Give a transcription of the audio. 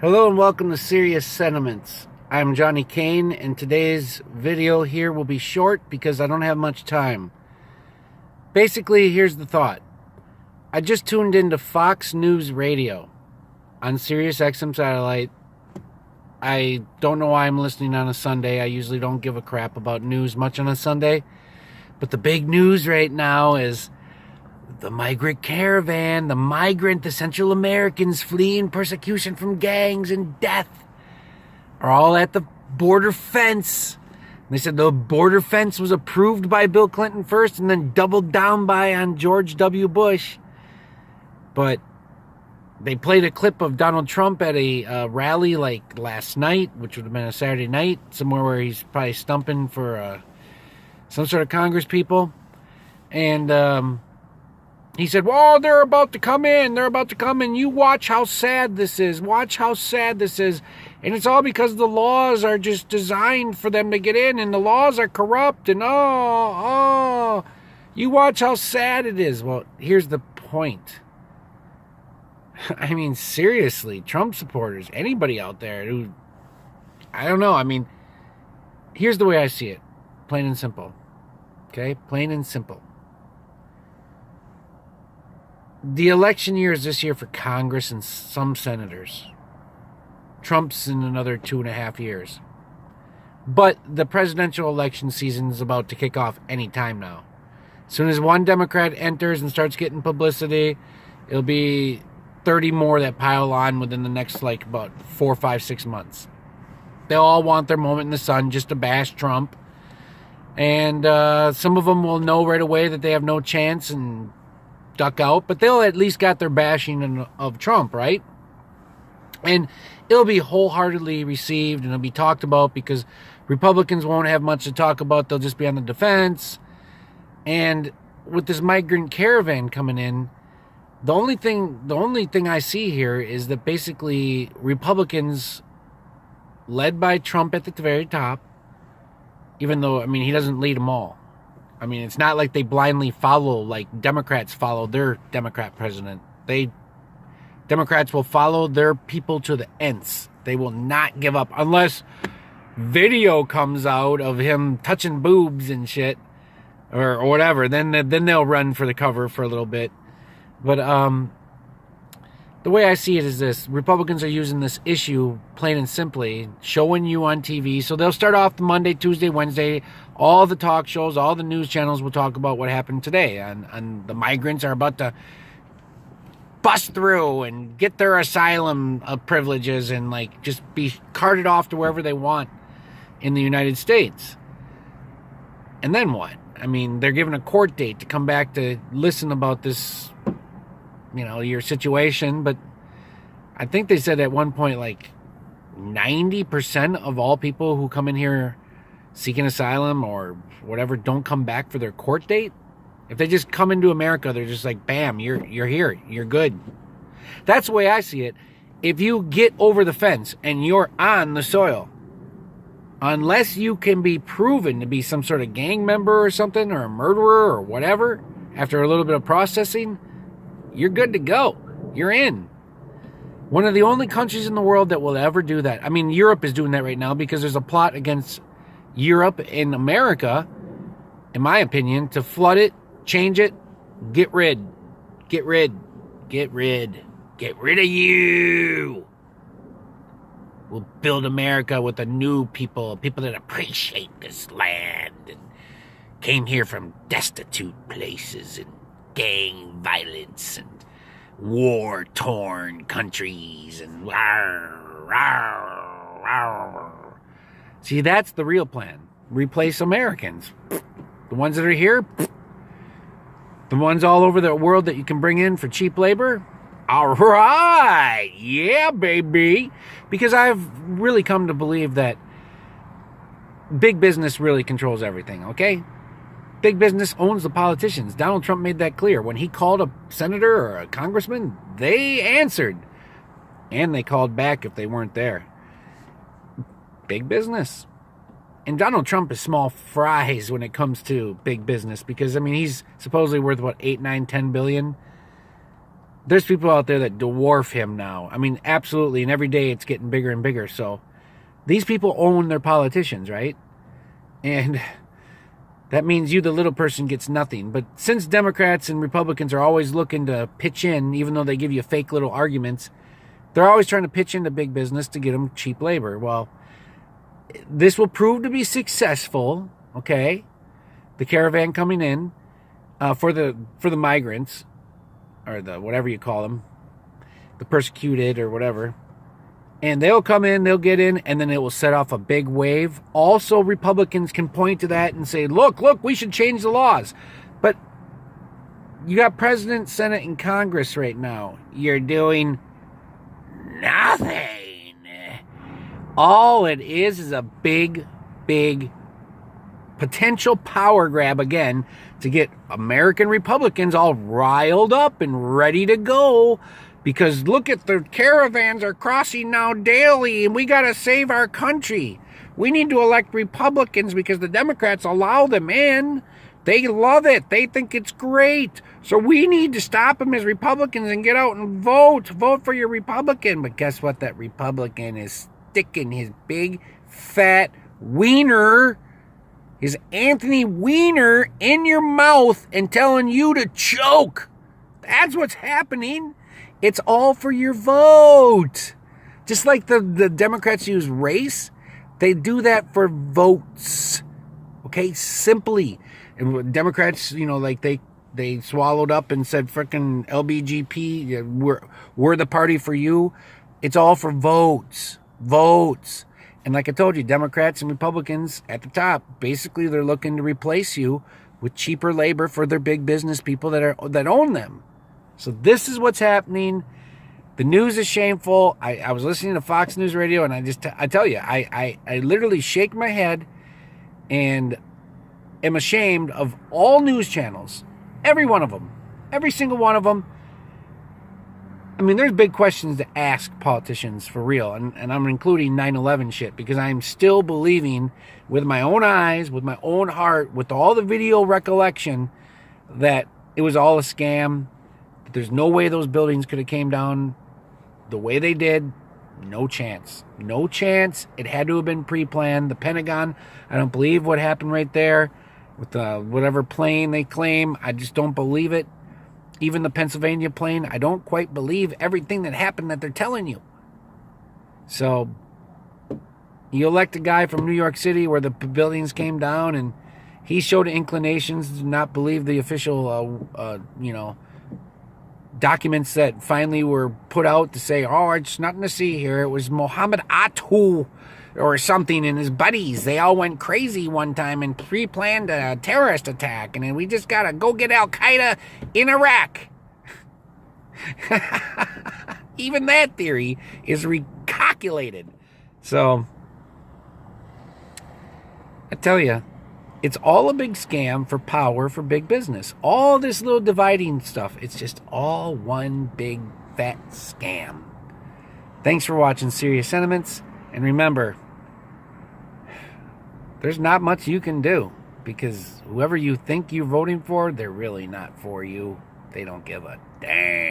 Hello and welcome to Serious Sentiments. I'm Johnny Kane, and today's video here will be short because I don't have much time. Basically, here's the thought. I just tuned into Fox News Radio on Sirius XM satellite. I don't know why I'm listening on a Sunday. I usually don't give a crap about news much on a Sunday. But the big news right now is the migrant caravan, the Central Americans fleeing persecution from gangs and death are all at the border fence. They said the border fence was approved by Bill Clinton first and then doubled down on George W. Bush. But they played a clip of Donald Trump at a rally like last night, which would have been a Saturday night, somewhere where he's probably stumping for some sort of Congress people. And he said, well, they're about to come in. They're about to come in. You watch how sad this is. Watch how sad this is. And it's all because the laws are just designed for them to get in. And the laws are corrupt. And you watch how sad it is. Well, here's the point. I mean, seriously, Trump supporters, anybody out there who, I don't know. I mean, here's the way I see it. Plain and simple. Okay? Plain and simple. The election year is this year for Congress and some senators. Trump's in another 2.5 years. But the presidential election season is about to kick off any time now. As soon as one Democrat enters and starts getting publicity, it'll be 30 more that pile on within the next, about 4, 5, 6 months. They'll all want their moment in the sun just to bash Trump. And some of them will know right away that they have no chance and duck out, but they'll at least got their bashing of Trump, right? And it'll be wholeheartedly received and it'll be talked about because Republicans won't have much to talk about. They'll just be on the defense. And with this migrant caravan coming in, the only thing I see here is that basically Republicans, led by Trump at the very top, even though, I mean, he doesn't lead them all. I mean, it's not like they blindly follow like Democrats follow their Democrat president. Democrats will follow their people to the nth. They will not give up unless video comes out of him touching boobs and shit or whatever. Then they'll run for the cover for a little bit. But the way I see it is this. Republicans are using this issue, plain and simply, showing you on TV. So they'll start off the Monday, Tuesday, Wednesday. All the talk shows, all the news channels will talk about what happened today. And the migrants are about to bust through and get their asylum privileges and just be carted off to wherever they want in the United States. And then what? I mean, they're given a court date to come back to listen about this, your situation. But I think they said at one point 90% of all people who come in here seeking asylum or whatever don't come back for their court date. If they just come into America, they're just bam, you're here, you're good. That's the way I see it. If you get over the fence and you're on the soil, unless you can be proven to be some sort of gang member or something, or a murderer or whatever, after a little bit of processing, you're good to go. You're in. One of the only countries in the world that will ever do that. I mean, Europe is doing that right now because there's a plot against Europe and America, in my opinion, to flood it, change it, get rid of you. We'll build America with a new people that appreciate this land and came here from destitute places and gang violence and war-torn countries and See, that's the real plan. Replace Americans. The ones that are here, the ones all over the world that you can bring in for cheap labor. All right. Yeah, baby. Because I've really come to believe that big business really controls everything, okay? Big business owns the politicians. Donald Trump made that clear. When he called a senator or a congressman, they answered. And they called back if they weren't there. Big business. And Donald Trump is small fries when it comes to big business because, I mean, he's supposedly worth, what, 8, 9, 10 billion? there's people out there that dwarf him now. I mean, absolutely. And every day it's getting bigger and bigger. So these people own their politicians, right? And that means you, the little person, gets nothing. But since Democrats and Republicans are always looking to pitch in, even though they give you fake little arguments, they're always trying to pitch into big business to get them cheap labor. Well, this will prove to be successful, okay? The caravan coming in for the migrants, or the whatever you call them, the persecuted or whatever. And they'll come in, they'll get in, and then it will set off a big wave. Also, Republicans can point to that and say, look, we should change the laws. But you got President, Senate, and Congress right now. You're doing nothing. All it is a big potential power grab again to get American Republicans all riled up and ready to go. Because look at the caravans are crossing now daily and we got to save our country. We need to elect Republicans because the Democrats allow them in. They love it. They think it's great. So we need to stop them as Republicans and get out and vote. Vote for your Republican. But guess what? That Republican is sticking his big, fat wiener, his Anthony Wiener, in your mouth and telling you to choke. That's what's happening. It's all for your vote. Just like the Democrats use race, they do that for votes. Okay, simply. And Democrats, like they swallowed up and said frickin' LBGP, we're the party for you. It's all for votes. Votes. And like I told you, Democrats and Republicans at the top, basically they're looking to replace you with cheaper labor for their big business people that own them. So this is what's happening. The news is shameful. I was listening to Fox News Radio, and I tell you, I literally shake my head and am ashamed of all news channels. Every one of them. Every single one of them. I mean, there's big questions to ask politicians for real, and I'm including 9/11 shit, because I'm still believing with my own eyes, with my own heart, with all the video recollection, that it was all a scam. There's no way those buildings could have came down the way they did. No chance. No chance. It had to have been pre-planned. The Pentagon, I don't believe what happened right there with whatever plane they claim. I just don't believe it. Even the Pennsylvania plane, I don't quite believe everything that happened that they're telling you. So you elect a guy from New York City where the buildings came down, and he showed inclinations to not believe the official, documents that finally were put out to say, oh, it's nothing to see here. It was Mohammed Atou or something and his buddies. They all went crazy one time and pre-planned a terrorist attack. And then we just got to go get Al-Qaeda in Iraq. Even that theory is recalculated. So, I tell you, it's all a big scam for power for big business. All this little dividing stuff, it's just all one big fat scam. Thanks for watching Serious Sentiments. And remember, there's not much you can do, because whoever you think you're voting for, they're really not for you. They don't give a damn.